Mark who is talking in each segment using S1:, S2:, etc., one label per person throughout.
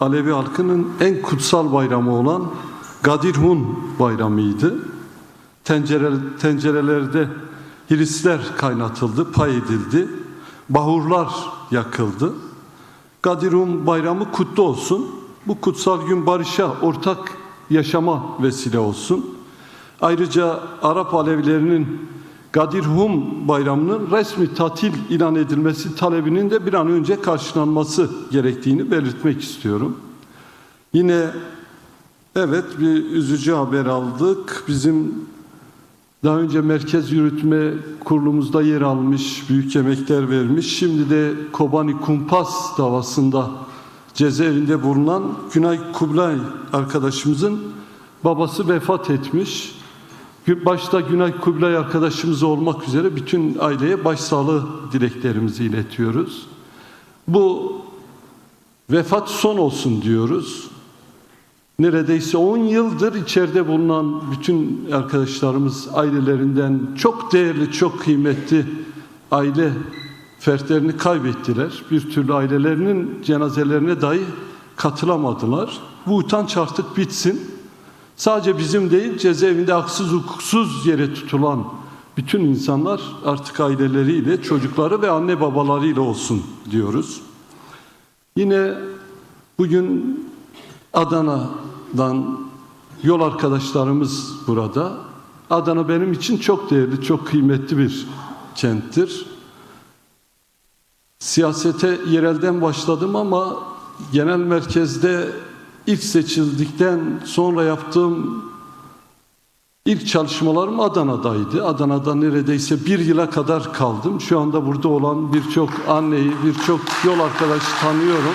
S1: Alevi halkının en kutsal bayramı olan Gadir Hun bayramıydı. Tencerelerde hirisler kaynatıldı, pay edildi. Bahurlar yakıldı. Gadir Hun bayramı kutlu olsun. Bu kutsal gün barışa, ortak yaşama vesile olsun. Ayrıca Arap Alevilerinin Gadir Hun bayramının resmi tatil ilan edilmesi talebinin de bir an önce karşılanması gerektiğini belirtmek istiyorum. Yine evet bir üzücü haber aldık. Bizim daha önce Merkez Yürütme Kurulumuzda yer almış, büyük emekler vermiş. Şimdi de Kobani Kumpas davasında cezaevinde bulunan Günay Kublay arkadaşımızın babası vefat etmiş. Başta Günay Kublay arkadaşımız olmak üzere bütün aileye başsağlığı dileklerimizi iletiyoruz. Bu vefat son olsun diyoruz. Neredeyse 10 yıldır içeride bulunan bütün arkadaşlarımız ailelerinden çok değerli, çok kıymetli aile fertlerini kaybettiler. Bir türlü ailelerinin cenazelerine dahi katılamadılar. Bu utanç artık bitsin. Sadece bizim değil, cezaevinde haksız hukuksuz yere tutulan bütün insanlar artık aileleriyle, çocukları ve anne babalarıyla olsun diyoruz. Yine bugün Adana'dan yol arkadaşlarımız burada. Adana benim için çok değerli, çok kıymetli bir kenttir. Siyasete yerelden başladım ama genel merkezde İlk seçildikten sonra yaptığım ilk çalışmalarım Adana'daydı. Adana'da neredeyse 1 yıla kadar kaldım. Şu anda burada olan birçok anneyi, birçok yol arkadaşı tanıyorum.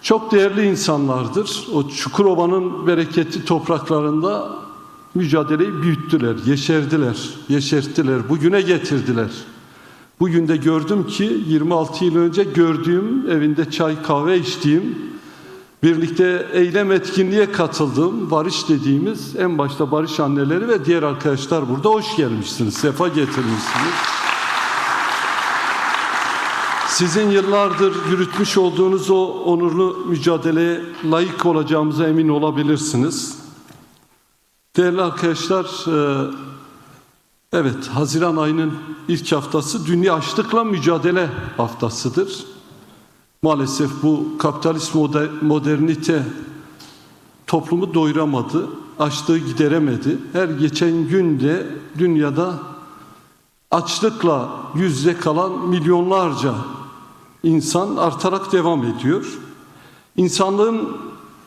S1: Çok değerli insanlardır. O Çukurova'nın bereketli topraklarında mücadeleyi büyüttüler, yeşerttiler, bugüne getirdiler. Bugün de gördüm ki 26 yıl önce gördüğüm, evinde çay kahve içtiğim, birlikte eylem etkinliğe katıldığım, barış dediğimiz en başta barış anneleri ve diğer arkadaşlar burada hoş gelmişsiniz, sefa getirmişsiniz. Sizin yıllardır yürütmüş olduğunuz o onurlu mücadeleye layık olacağımıza emin olabilirsiniz. Değerli arkadaşlar, evet, Haziran ayının ilk haftası Dünya Açlıkla Mücadele Haftasıdır. Maalesef bu kapitalist modernite toplumu doyuramadı, açlığı gideremedi. Her geçen günde dünyada açlıkla yüz yüze kalan milyonlarca insan artarak devam ediyor. İnsanlığın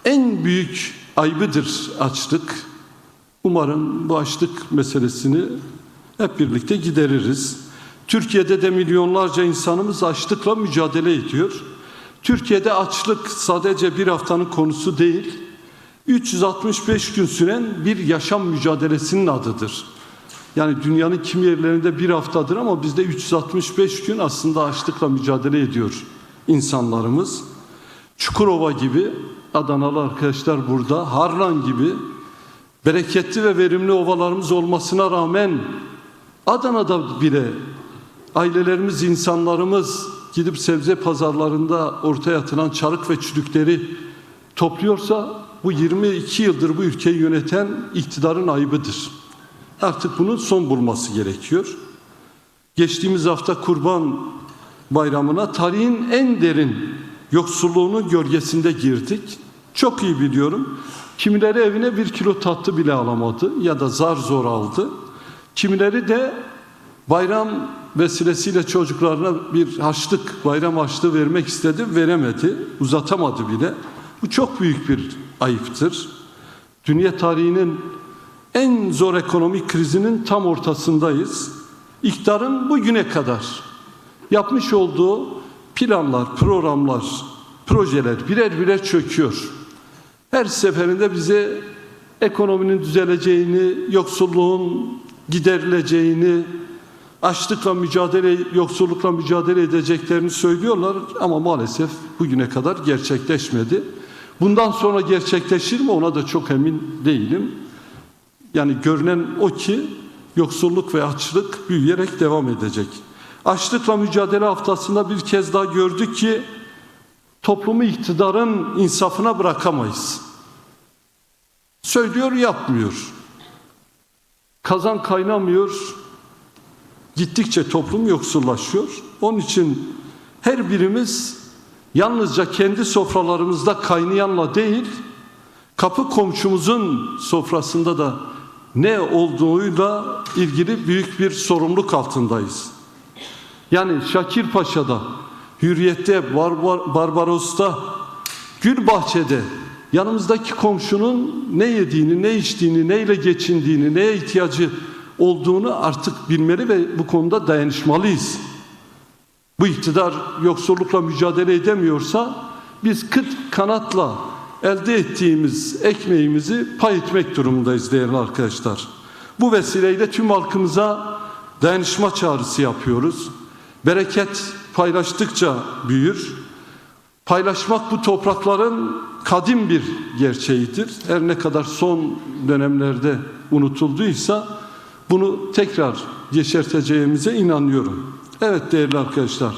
S1: en büyük ayıbıdır açlık. Umarım bu açlık meselesini hep birlikte gideririz. Türkiye'de de milyonlarca insanımız açlıkla mücadele ediyor. Türkiye'de açlık sadece bir haftanın konusu değil, 365 gün süren bir yaşam mücadelesinin adıdır. Yani dünyanın kimi yerlerinde bir haftadır ama bizde 365 gün aslında açlıkla mücadele ediyor insanlarımız. Çukurova gibi, Adanalı arkadaşlar burada, Harlan gibi bereketli ve verimli ovalarımız olmasına rağmen Adana'da bile ailelerimiz, insanlarımız gidip sebze pazarlarında ortaya atılan çarık ve çürükleri topluyorsa bu 22 yıldır bu ülkeyi yöneten iktidarın ayıbıdır. Artık bunun son bulması gerekiyor. Geçtiğimiz hafta Kurban Bayramı'na tarihin en derin yoksulluğunun gölgesinde girdik. Çok iyi biliyorum. Kimileri evine 1 kilo tatlı bile alamadı ya da zar zor aldı. Kimileri de bayram vesilesiyle çocuklarına bir harçlık, bayram harçlığı vermek istedi, veremedi, uzatamadı bile. Bu çok büyük bir ayıptır. Dünya tarihinin en zor ekonomik krizinin tam ortasındayız. İktidarın bugüne kadar yapmış olduğu planlar, programlar, projeler birer birer çöküyor. Her seferinde bize ekonominin düzeleceğini, yoksulluğun giderileceğini, açlıkla mücadele, yoksullukla mücadele edeceklerini söylüyorlar ama maalesef bugüne kadar gerçekleşmedi. Bundan sonra gerçekleşir mi ona da çok emin değilim. Yani görünen o ki yoksulluk ve açlık büyüyerek devam edecek. Açlıkla mücadele haftasında bir kez daha gördük ki toplumu iktidarın insafına bırakamayız. Söylüyor, yapmıyor. Kazan kaynamıyor. Gittikçe toplum yoksullaşıyor. Onun için her birimiz yalnızca kendi sofralarımızda kaynayanla değil, kapı komşumuzun sofrasında da ne olduğuyla ilgili büyük bir sorumluluk altındayız. Yani Şakirpaşa'da, Hürriyet'te, Barbaros'ta, Gülbahçe'de yanımızdaki komşunun ne yediğini, ne içtiğini, neyle geçindiğini, neye ihtiyacı olduğunu artık bilmeli ve bu konuda dayanışmalıyız. Bu iktidar yoksullukla mücadele edemiyorsa biz kıt kanatla elde ettiğimiz ekmeğimizi pay etmek durumundayız değerli arkadaşlar. Bu vesileyle tüm halkımıza dayanışma çağrısı yapıyoruz. Bereket paylaştıkça büyür. Paylaşmak bu toprakların kadim bir gerçeğidir. Her ne kadar son dönemlerde unutulduysa bunu tekrar yeşerteceğimize inanıyorum. Evet değerli arkadaşlar,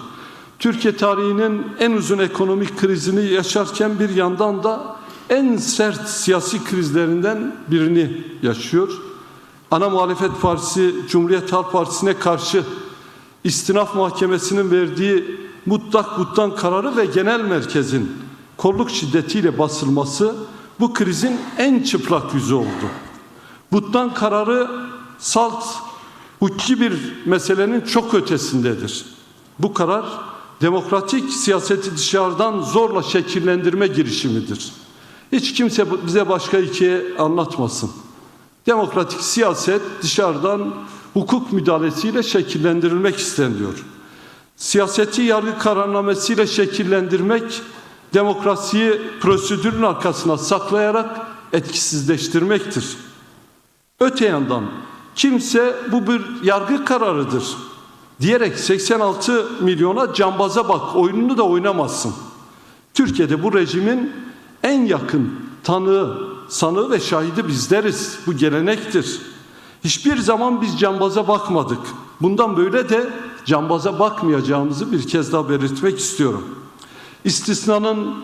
S1: Türkiye tarihinin en uzun ekonomik krizini yaşarken bir yandan da en sert siyasi krizlerinden birini yaşıyor. Ana muhalefet partisi Cumhuriyet Halk Partisi'ne karşı İstinaf Mahkemesi'nin verdiği mutlak buttan kararı ve genel merkezin kolluk şiddetiyle basılması bu krizin en çıplak yüzü oldu. Buttan kararı salt, hukuki bir meselenin çok ötesindedir. Bu karar demokratik siyaseti dışarıdan zorla şekillendirme girişimidir. Hiç kimse bize başka hikaye anlatmasın. Demokratik siyaset dışarıdan hukuk müdahalesiyle şekillendirilmek isteniyor. Siyaseti yargı kararnamesiyle şekillendirmek, demokrasiyi prosedürün arkasına saklayarak etkisizleştirmektir. Öte yandan kimse bu bir yargı kararıdır diyerek 86 milyona cambaza bak oyununu da oynamazsın. Türkiye'de bu rejimin en yakın tanığı, sanığı ve şahidi bizleriz. Bu gelenektir. Hiçbir zaman biz cambaza bakmadık. Bundan böyle de cambaza bakmayacağımızı bir kez daha belirtmek istiyorum. İstisnanın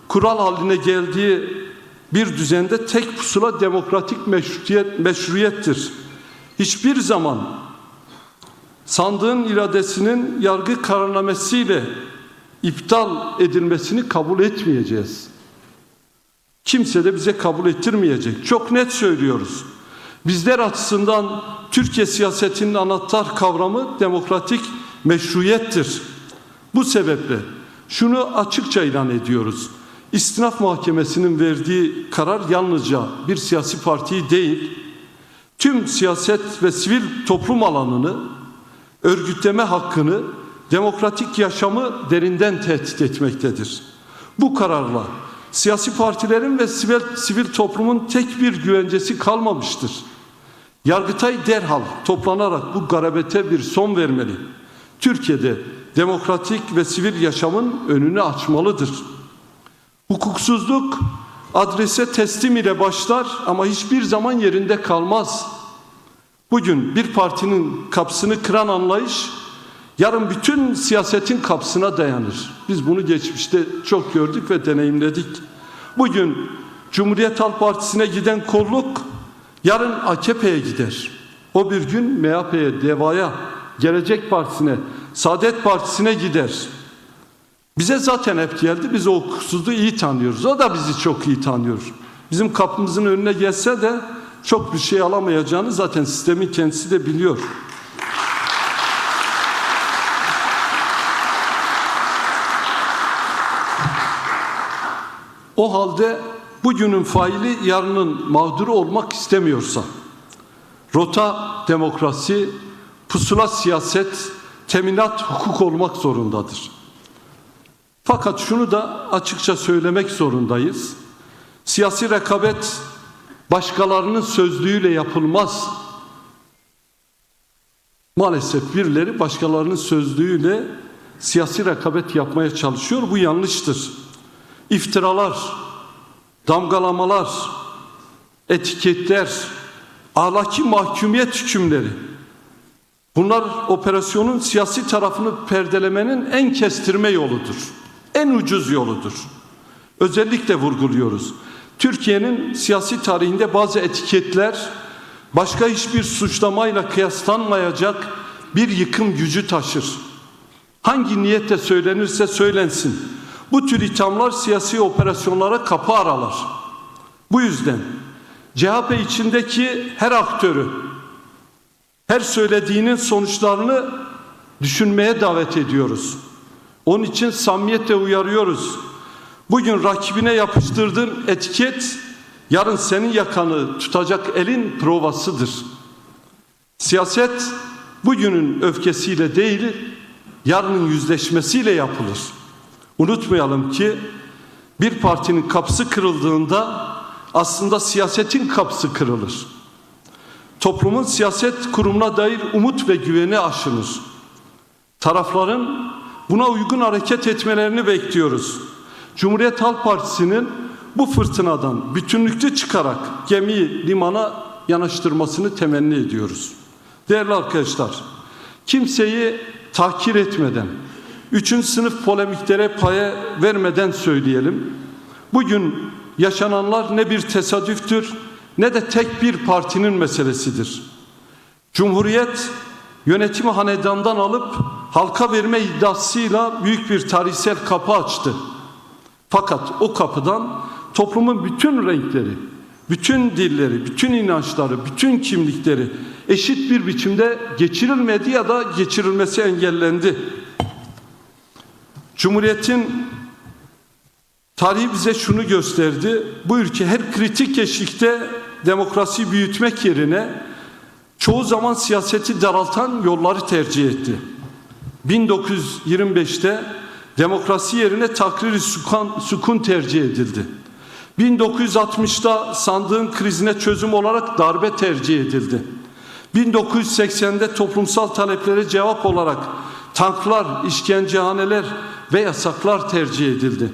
S1: kural haline geldiği bir düzende tek pusula demokratik meşruiyettir. Hiçbir zaman sandığın iradesinin yargı kararnamesiyle iptal edilmesini kabul etmeyeceğiz. Kimse de bize kabul ettirmeyecek. Çok net söylüyoruz. Bizler açısından Türkiye siyasetinin anahtar kavramı demokratik meşruiyettir. Bu sebeple şunu açıkça ilan ediyoruz. İstinaf Mahkemesi'nin verdiği karar yalnızca bir siyasi partiyi değil, tüm siyaset ve sivil toplum alanını, örgütleme hakkını, demokratik yaşamı derinden tehdit etmektedir. Bu kararla siyasi partilerin ve sivil toplumun tek bir güvencesi kalmamıştır. Yargıtay derhal toplanarak bu garabete bir son vermeli. Türkiye'de demokratik ve sivil yaşamın önünü açmalıdır. Hukuksuzluk adrese teslim ile başlar ama hiçbir zaman yerinde kalmaz. Bugün bir partinin kapısını kıran anlayış yarın bütün siyasetin kapısına dayanır. Biz bunu geçmişte çok gördük ve deneyimledik. Bugün Cumhuriyet Halk Partisi'ne giden kolluk yarın AKP'ye gider. O bir gün MHP'ye, DEVA'ya, Gelecek Partisi'ne, Saadet Partisi'ne gider. Bize zaten hep geldi. Biz o hukuksuzluğu iyi tanıyoruz. O da bizi çok iyi tanıyor. Bizim kapımızın önüne gelse de çok bir şey alamayacağını zaten sistemin kendisi de biliyor. O halde bugünün faili yarının mağduru olmak istemiyorsa, rota demokrasi, pusula siyaset, teminat hukuk olmak zorundadır. Fakat şunu da açıkça söylemek zorundayız. Siyasi rekabet başkalarının sözlüğüyle yapılmaz. Maalesef birileri başkalarının sözlüğüyle siyasi rekabet yapmaya çalışıyor. Bu yanlıştır. İftiralar, damgalamalar, etiketler, ahlaki mahkumiyet hükümleri Bunlar operasyonun siyasi tarafını perdelemenin en kestirme yoludur. En ucuz yoludur. Özellikle vurguluyoruz. Türkiye'nin siyasi tarihinde bazı etiketler başka hiçbir suçlamayla kıyaslanmayacak bir yıkım gücü taşır. Hangi niyetle söylenirse söylensin, bu tür ithamlar siyasi operasyonlara kapı aralar. Bu yüzden CHP içindeki her aktörü, her söylediğinin sonuçlarını düşünmeye davet ediyoruz. Onun için samimiyetle uyarıyoruz. Bugün rakibine yapıştırdığın etiket, yarın senin yakanı tutacak elin provasıdır. Siyaset bugünün öfkesiyle değil, yarının yüzleşmesiyle yapılır. Unutmayalım ki bir partinin kapısı kırıldığında aslında siyasetin kapısı kırılır. Toplumun siyaset kurumuna dair umut ve güveni aşınır. Tarafların buna uygun hareket etmelerini bekliyoruz. Cumhuriyet Halk Partisi'nin bu fırtınadan bütünlüklü çıkarak gemiyi limana yanaştırmasını temenni ediyoruz. Değerli arkadaşlar, kimseyi tahkir etmeden, 3. sınıf polemiklere paya vermeden söyleyelim. Bugün yaşananlar ne bir tesadüftür ne de tek bir partinin meselesidir. Cumhuriyet yönetimi hanedandan alıp halka verme iddiasıyla büyük bir tarihsel kapı açtı. Fakat o kapıdan toplumun bütün renkleri, bütün dilleri, bütün inançları, bütün kimlikleri eşit bir biçimde geçirilmedi ya da geçirilmesi engellendi. Cumhuriyetin tarihi bize şunu gösterdi. Bu ülke her kritik eşikte demokrasiyi büyütmek yerine çoğu zaman siyaseti daraltan yolları tercih etti. 1925'te demokrasi yerine takrir-i sükun tercih edildi. 1960'da sandığın krizine çözüm olarak darbe tercih edildi. 1980'de toplumsal taleplere cevap olarak tanklar, işkencehaneler ve yasaklar tercih edildi.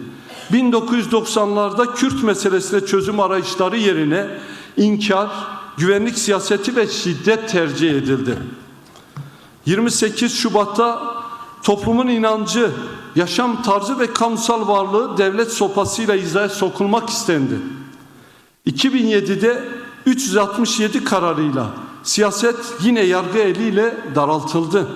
S1: 1990'larda Kürt meselesine çözüm arayışları yerine inkar, güvenlik siyaseti ve şiddet tercih edildi. 28 Şubat'ta toplumun inancı, yaşam tarzı ve kamusal varlığı devlet sopasıyla hizaya sokulmak istendi. 2007'de 367 kararıyla siyaset yine yargı eliyle daraltıldı.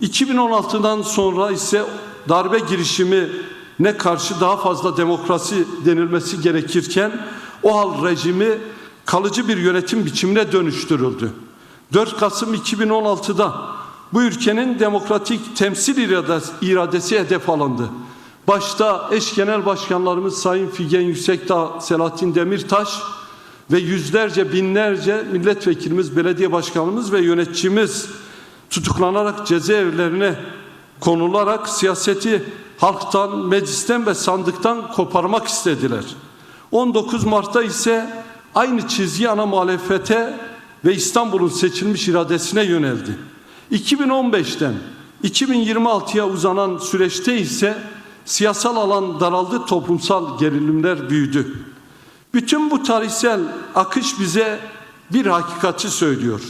S1: 2016'dan sonra ise darbe girişimine karşı daha fazla demokrasi denilmesi gerekirken o hal rejimi kalıcı bir yönetim biçimine dönüştürüldü. 4 Kasım 2016'da bu ülkenin demokratik temsil iradesi hedef alındı. Başta eş genel başkanlarımız Sayın Figen Yüksekdağ, Selahattin Demirtaş ve yüzlerce, binlerce milletvekilimiz, belediye başkanımız ve yöneticimiz tutuklanarak cezaevlerine konularak siyaseti halktan, meclisten ve sandıktan koparmak istediler. 19 Mart'ta ise aynı çizgi ana muhalefete ve İstanbul'un seçilmiş iradesine yöneldi. 2015'ten 2026'ya uzanan süreçte ise siyasal alan daraldı, toplumsal gerilimler büyüdü. Bütün bu tarihsel akış bize bir hakikati söylüyor.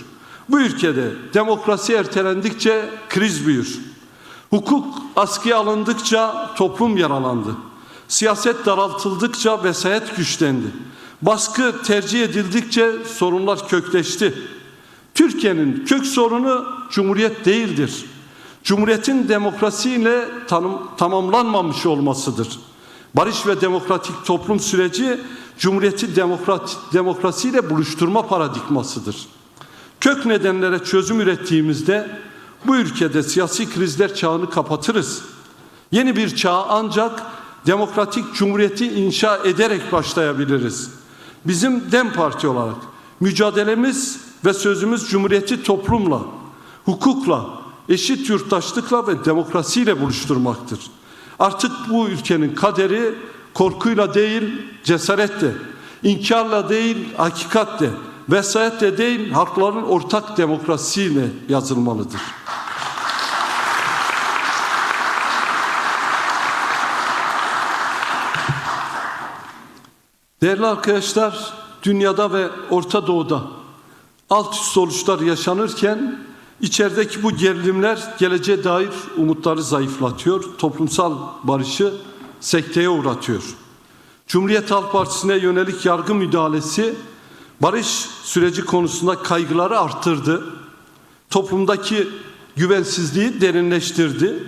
S1: Bu ülkede demokrasi ertelendikçe kriz büyür. Hukuk askıya alındıkça toplum yaralandı. Siyaset daraltıldıkça vesayet güçlendi. Baskı tercih edildikçe sorunlar kökleşti. Türkiye'nin kök sorunu Cumhuriyet değildir. Cumhuriyetin demokrasiyle tamamlanmamış olmasıdır. Barış ve demokratik toplum süreci Cumhuriyeti demokrasiyle buluşturma paradigmasıdır. Kök nedenlere çözüm ürettiğimizde bu ülkede siyasi krizler çağını kapatırız. Yeni bir çağa ancak demokratik cumhuriyeti inşa ederek başlayabiliriz. Bizim DEM Parti olarak mücadelemiz ve sözümüz cumhuriyeti toplumla, hukukla, eşit yurttaşlıkla ve demokrasiyle buluşturmaktır. Artık bu ülkenin kaderi korkuyla değil, cesaretle, inkarla değil, hakikatle, vesayetle değil, halkların ortak demokrasiyle yazılmalıdır. Değerli arkadaşlar, dünyada ve Orta Doğu'da alt üst oluşlar yaşanırken İçerideki bu gerilimler geleceğe dair umutları zayıflatıyor, toplumsal barışı sekteye uğratıyor. Cumhuriyet Halk Partisi'ne yönelik yargı müdahalesi barış süreci konusunda kaygıları arttırdı. Toplumdaki güvensizliği derinleştirdi.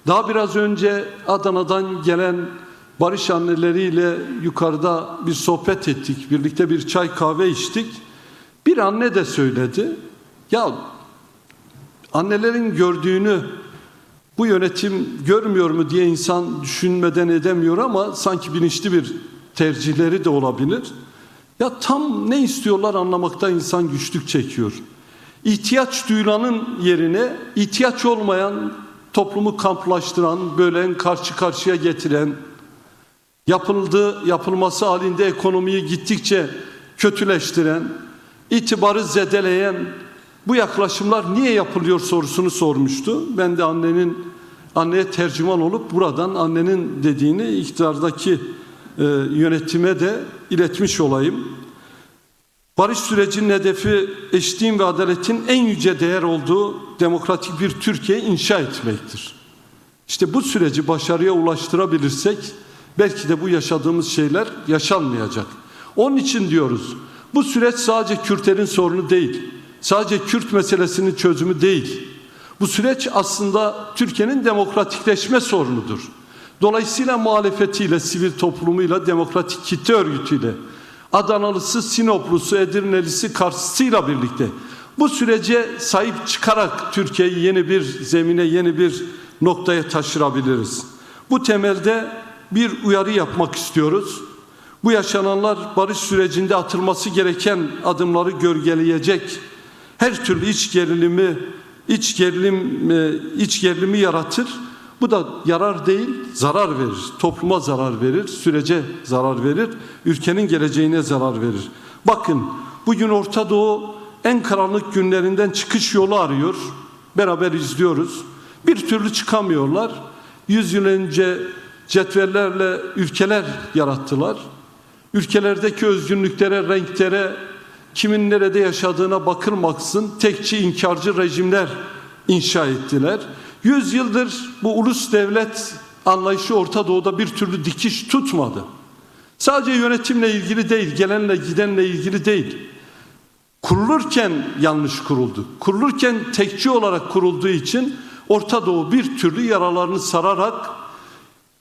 S1: Daha biraz önce Adana'dan gelen barış anneleriyle yukarıda bir sohbet ettik. Birlikte bir çay kahve içtik. Bir anne de söyledi. Ya annelerin gördüğünü bu yönetim görmüyor mu diye insan düşünmeden edemiyor ama sanki bilinçli bir tercihleri de olabilir. Ya tam ne istiyorlar anlamakta insan güçlük çekiyor. İhtiyaç duyulanın yerine ihtiyaç olmayan, toplumu kamplaştıran, bölen, karşı karşıya getiren, yapılması halinde ekonomiyi gittikçe kötüleştiren, itibarı zedeleyen bu yaklaşımlar niye yapılıyor sorusunu sormuştu. Ben de anneye tercüman olup buradan annenin dediğini iktidardaki yönetime de iletmiş olayım. Barış sürecinin hedefi eşitliğin ve adaletin en yüce değer olduğu demokratik bir Türkiye inşa etmektir. İşte bu süreci başarıya ulaştırabilirsek belki de bu yaşadığımız şeyler yaşanmayacak. Onun için diyoruz, bu süreç sadece Kürtlerin sorunu değil, sadece Kürt meselesinin çözümü değil. Bu süreç aslında Türkiye'nin demokratikleşme sorunudur. Dolayısıyla muhalefetiyle, sivil toplumuyla, demokratik kitle örgütüyle, Adanalısı, Sinoplusu, Edirnelisi, Karslısıyla birlikte bu sürece sahip çıkarak Türkiye'yi yeni bir zemine, yeni bir noktaya taşırabiliriz. Bu temelde bir uyarı yapmak istiyoruz. Bu yaşananlar barış sürecinde atılması gereken adımları gölgeleyecek her türlü iç gerilimi yaratır. Bu da yarar değil, zarar verir. Topluma zarar verir, sürece zarar verir, ülkenin geleceğine zarar verir. Bakın, bugün Orta Doğu en karanlık günlerinden çıkış yolu arıyor. Beraber izliyoruz. Bir türlü çıkamıyorlar. 100 yıl önce cetvellerle ülkeler yarattılar. Ülkelerdeki özgürlüklere, renklere, kimin nerede yaşadığına bakılmaksızın tekçi, inkarcı rejimler inşa ettiler. 100 yıldır bu ulus devlet anlayışı Orta Doğu'da bir türlü dikiş tutmadı. Sadece yönetimle ilgili değil, gelenle gidenle ilgili değil. Kurulurken yanlış kuruldu. Kurulurken tekçi olarak kurulduğu için Orta Doğu bir türlü yaralarını sararak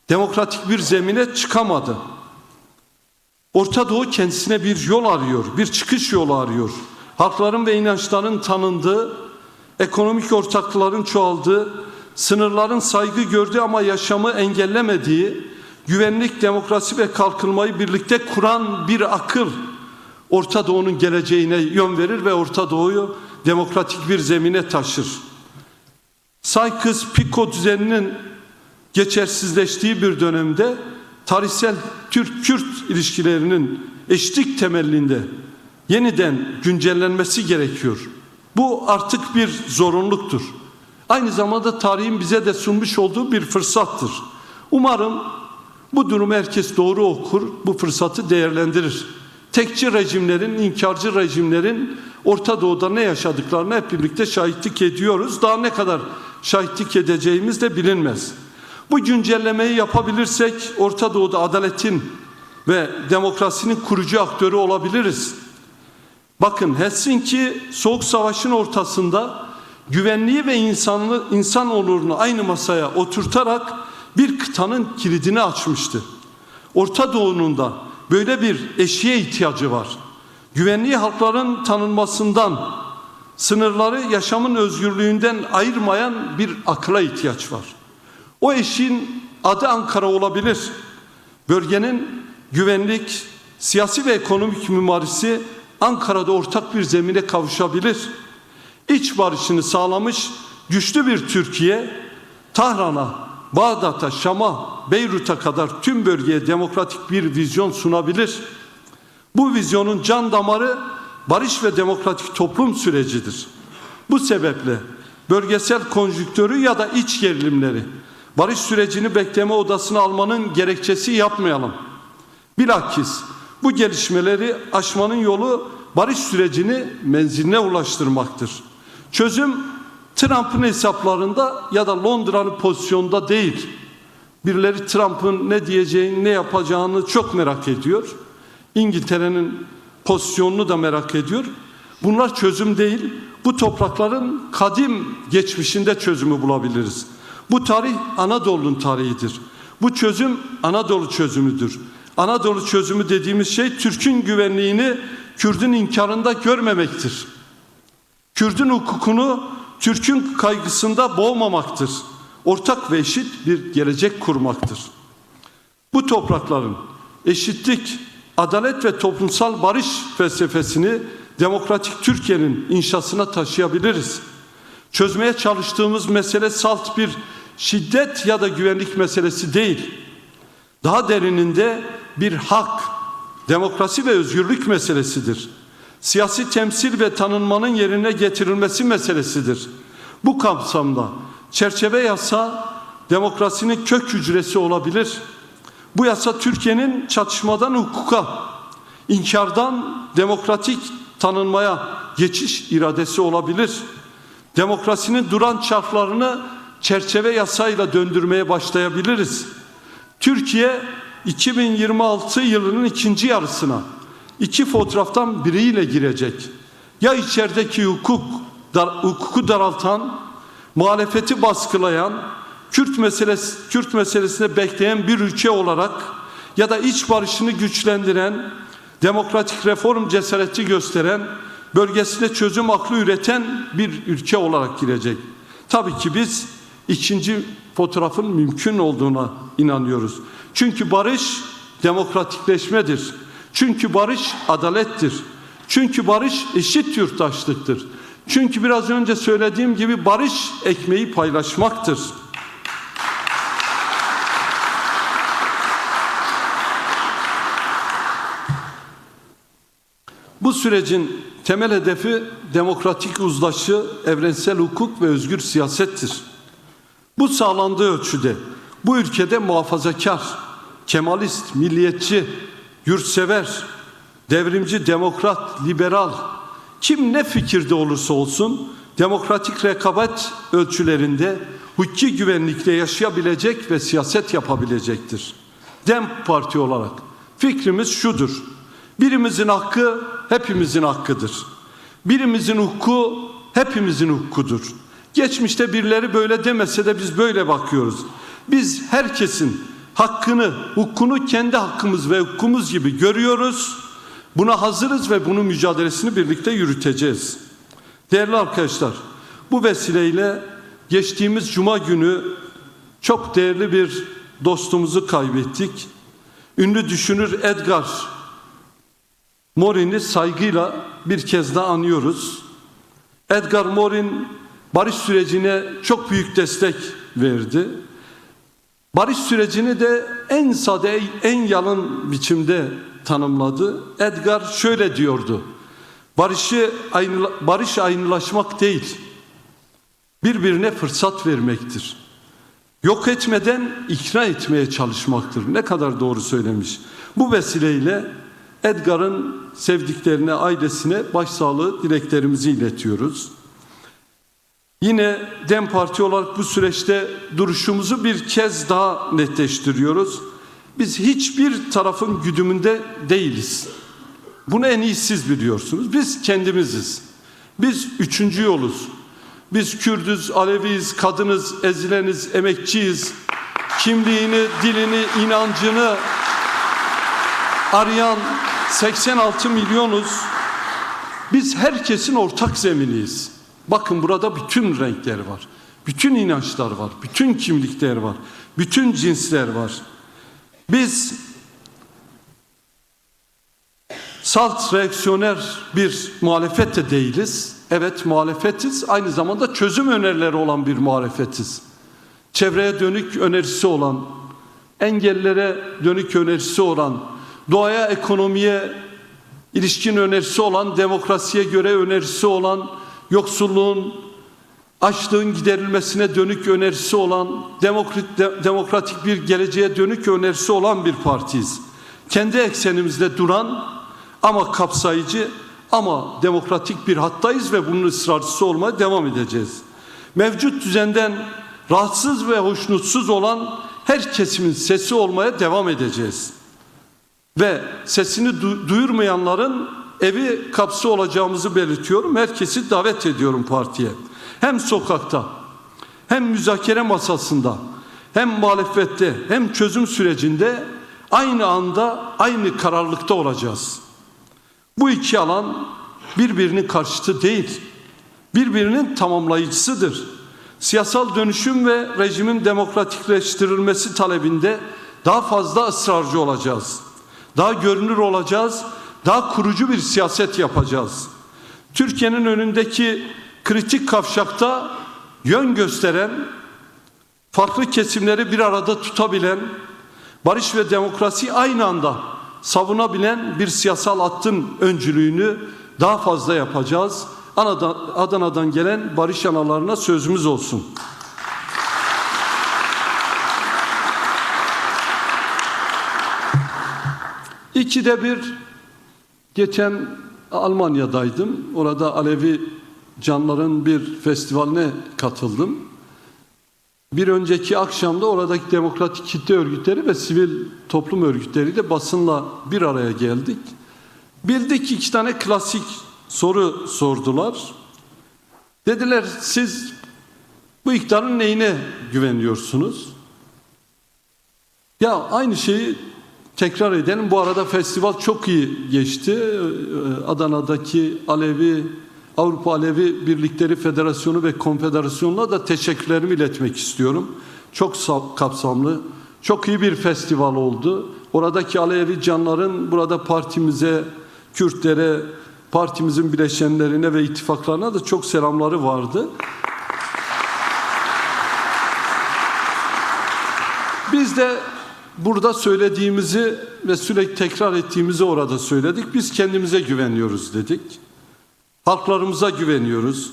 S1: demokratik bir zemine çıkamadı. Orta Doğu kendisine bir yol arıyor, bir çıkış yolu arıyor. Halkların ve inançların tanındığı, ekonomik ortaklıkların çoğaldığı, sınırların saygı gördüğü ama yaşamı engellemediği, güvenlik, demokrasi ve kalkınmayı birlikte kuran bir akıl Orta Doğu'nun geleceğine yön verir ve Orta Doğu'yu demokratik bir zemine taşır. Sykes-Picot düzeninin geçersizleştiği bir dönemde tarihsel Türk-Kürt ilişkilerinin eşitlik temelinde yeniden güncellenmesi gerekiyor. Bu artık bir zorunluluktur. Aynı zamanda tarihin bize de sunmuş olduğu bir fırsattır. Umarım bu durumu herkes doğru okur, bu fırsatı değerlendirir. Tekçi rejimlerin, inkarcı rejimlerin Orta Doğu'da ne yaşadıklarını hep birlikte şahitlik ediyoruz. Daha ne kadar şahitlik edeceğimiz de bilinmez. Bu güncellemeyi yapabilirsek Orta Doğu'da adaletin ve demokrasinin kurucu aktörü olabiliriz. Bakın, Helsinki Soğuk Savaş'ın ortasında güvenliği ve insan onurunu aynı masaya oturtarak bir kıtanın kilidini açmıştı. Orta Doğu'nun da böyle bir eşiğe ihtiyacı var. Güvenliği halkların tanınmasından, sınırları yaşamın özgürlüğünden ayırmayan bir akla ihtiyaç var. O eşiğin adı Ankara olabilir. Bölgenin güvenlik, siyasi ve ekonomik mimarisi Ankara'da ortak bir zemine kavuşabilir. İç barışını sağlamış güçlü bir Türkiye, Tahran'a, Bağdat'a, Şam'a, Beyrut'a kadar tüm bölgeye demokratik bir vizyon sunabilir. Bu vizyonun can damarı barış ve demokratik toplum sürecidir. Bu sebeple bölgesel konjüktürü ya da iç gerilimleri barış sürecini bekleme odasına almanın gerekçesi yapmayalım. Bilakis bu gelişmeleri aşmanın yolu barış sürecini menziline ulaştırmaktır. Çözüm Trump'ın hesaplarında ya da Londra'nın pozisyonda değil. Birileri Trump'ın ne diyeceğini, ne yapacağını çok merak ediyor. İngiltere'nin pozisyonunu da merak ediyor. Bunlar çözüm değil. Bu toprakların kadim geçmişinde çözümü bulabiliriz. Bu tarih Anadolu'nun tarihidir. Bu çözüm Anadolu çözümüdür. Anadolu çözümü dediğimiz şey Türk'ün güvenliğini Kürt'ün inkarında görmemektir. Kürt'ün hukukunu Türk'ün kaygısında boğmamaktır. Ortak ve eşit bir gelecek kurmaktır. Bu toprakların eşitlik, adalet ve toplumsal barış felsefesini demokratik Türkiye'nin inşasına taşıyabiliriz. Çözmeye çalıştığımız mesele salt bir şiddet ya da güvenlik meselesi değil. Daha derininde bir hak, demokrasi ve özgürlük meselesidir. Siyasi temsil ve tanınmanın yerine getirilmesi meselesidir. Bu kapsamda çerçeve yasa demokrasinin kök hücresi olabilir. Bu yasa Türkiye'nin çatışmadan hukuka, inkardan demokratik tanınmaya geçiş iradesi olabilir. Demokrasinin duran çarklarını çerçeve yasayla döndürmeye başlayabiliriz. Türkiye 2026 yılının ikinci yarısına iki fotoğraftan biriyle girecek. Ya içerideki hukuku daraltan, muhalefeti baskılayan, Kürt meselesine bekleyen bir ülke olarak ya da iç barışını güçlendiren, demokratik reform cesareti gösteren, bölgesinde çözüm aklı üreten bir ülke olarak girecek. Tabii ki biz ikinci fotoğrafın mümkün olduğuna inanıyoruz. Çünkü barış demokratikleşmedir. Çünkü barış adalettir. Çünkü barış eşit yurttaşlıktır. Çünkü biraz önce söylediğim gibi barış ekmeği paylaşmaktır. Bu sürecin temel hedefi demokratik uzlaşı, evrensel hukuk ve özgür siyasettir. Bu sağlandığı ölçüde bu ülkede muhafazakar, kemalist, milliyetçi, yurtsever, devrimci, demokrat, liberal, kim ne fikirde olursa olsun demokratik rekabet ölçülerinde hukuki güvenlikle yaşayabilecek ve siyaset yapabilecektir. DEM Parti olarak fikrimiz şudur: birimizin hakkı hepimizin hakkıdır. Birimizin hukuku hepimizin hukukudur. Geçmişte birileri böyle demese de biz böyle bakıyoruz. Biz herkesin hakkını, hukukunu kendi hakkımız ve hukukumuz gibi görüyoruz. Buna hazırız ve bunun mücadelesini birlikte yürüteceğiz. Değerli arkadaşlar, bu vesileyle geçtiğimiz Cuma günü çok değerli bir dostumuzu kaybettik. Ünlü düşünür Edgar Morin'i saygıyla bir kez daha anıyoruz. Edgar Morin barış sürecine çok büyük destek verdi. Barış sürecini de en sade, en yalın biçimde tanımladı. Edgar şöyle diyordu: barış aynılaşmak değil, birbirine fırsat vermektir. Yok etmeden ikna etmeye çalışmaktır. Ne kadar doğru söylemiş. Bu vesileyle Edgar'ın sevdiklerine, ailesine başsağlığı dileklerimizi iletiyoruz. Yine DEM Parti olarak bu süreçte duruşumuzu bir kez daha netleştiriyoruz. Biz hiçbir tarafın güdümünde değiliz. Bunu en iyi siz biliyorsunuz. Biz kendimiziz. Biz üçüncü yoluz. Biz Kürdüz, Aleviyiz, kadınız, ezileniz, emekçiyiz. Kimliğini, dilini, inancını arayan 86 milyonuz. Biz herkesin ortak zeminiyiz. Bakın burada bütün renkler var. Bütün inançlar var. Bütün kimlikler var. Bütün cinsler var. Biz salt reaksiyoner bir muhalefet de değiliz. Evet, muhalefetiz. Aynı zamanda çözüm önerileri olan bir muhalefetiz. Çevreye dönük önerisi olan, engellere dönük önerisi olan, doğaya, ekonomiye ilişkin önerisi olan, demokrasiye göre önerisi olan, yoksulluğun, açlığın giderilmesine dönük önerisi olan, demokratik bir geleceğe dönük önerisi olan bir partiyiz. Kendi eksenimizde duran ama kapsayıcı ama demokratik bir hattayız ve bunun ısrarcısı olmaya devam edeceğiz. mevcut düzenden rahatsız ve hoşnutsuz olan her kesimin sesi olmaya devam edeceğiz. Ve sesini duyurmayanların evi kapısı olacağımızı belirtiyorum. Herkesi davet ediyorum partiye. Hem sokakta, hem müzakere masasında, hem muhalefette, hem çözüm sürecinde aynı anda, aynı kararlılıkta olacağız. Bu iki alan birbirinin karşıtı değil, birbirinin tamamlayıcısıdır. Siyasal dönüşüm ve rejimin demokratikleştirilmesi talebinde daha fazla ısrarcı olacağız. Daha görünür olacağız, daha kurucu bir siyaset yapacağız. Türkiye'nin önündeki kritik kavşakta yön gösteren, farklı kesimleri bir arada tutabilen, barış ve demokrasi aynı anda savunabilen bir siyasal hattın öncülüğünü daha fazla yapacağız. Adana'dan gelen barış analarına sözümüz olsun. İkide bir geçen Almanya'daydım. Orada Alevi canların bir festivaline katıldım. Bir önceki akşamda oradaki demokratik kitle örgütleri ve sivil toplum örgütleriyle basınla bir araya geldik. Bildik iki tane klasik soru sordular. Dediler siz bu iktidarın neyine güveniyorsunuz? Ya aynı şeyi tekrar edelim. Bu arada festival çok iyi geçti. Adana'daki Avrupa Alevi Birlikleri Federasyonu ve Konfederasyonu'na da teşekkürlerimi iletmek istiyorum. Çok kapsamlı, çok iyi bir festival oldu. Oradaki Alevi canların burada partimize, Kürtlere, partimizin bileşenlerine ve ittifaklarına da çok selamları vardı. Biz de burada söylediğimizi ve sürekli tekrar ettiğimizi orada söyledik. Biz kendimize güveniyoruz dedik. Halklarımıza güveniyoruz.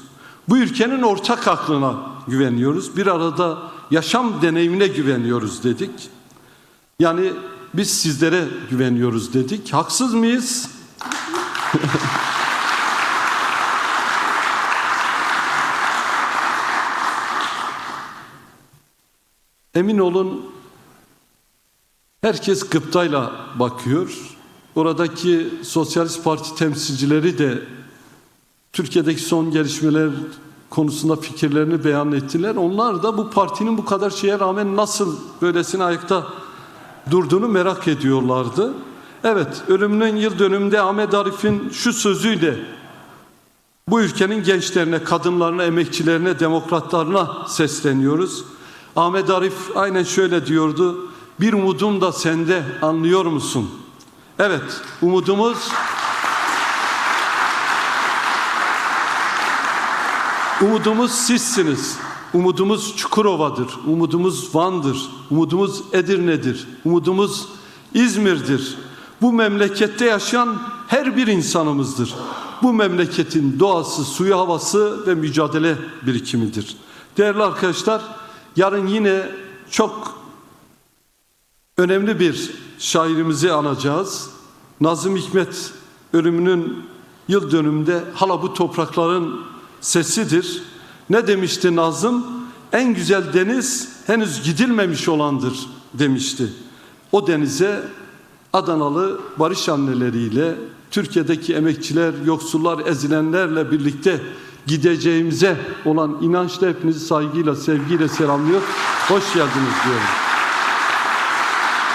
S1: Bu ülkenin ortak aklına güveniyoruz. Bir arada yaşam deneyimine güveniyoruz dedik. Yani biz sizlere güveniyoruz dedik. Haksız mıyız? Emin olun herkes gıptayla bakıyor. Oradaki Sosyalist Parti temsilcileri de Türkiye'deki son gelişmeler konusunda fikirlerini beyan ettiler. Onlar da bu partinin bu kadar şeye rağmen nasıl böylesine ayakta durduğunu merak ediyorlardı. Evet, ölümünün yıl dönümünde Ahmet Arif'in şu sözüyle bu ülkenin gençlerine, kadınlarına, emekçilerine, demokratlarına sesleniyoruz. Ahmet Arif aynen şöyle diyordu: bir umudum da sende, anlıyor musun? Evet, umudumuz sizsiniz. Umudumuz Çukurova'dır. Umudumuz Van'dır. Umudumuz Edirne'dir. Umudumuz İzmir'dir. Bu memlekette yaşayan her bir insanımızdır. Bu memleketin doğası, suyu, havası ve mücadele birikimidir. Değerli arkadaşlar, yarın yine çok önemli bir şairimizi anacağız. Nazım Hikmet ölümünün yıl dönümünde hala bu toprakların sesidir. Ne demişti Nazım? En güzel deniz henüz gidilmemiş olandır demişti. O denize Adanalı barış anneleriyle, Türkiye'deki emekçiler, yoksullar, ezilenlerle birlikte gideceğimize olan inançla hepinizi saygıyla, sevgiyle selamlıyor. Hoş geldiniz diyorum.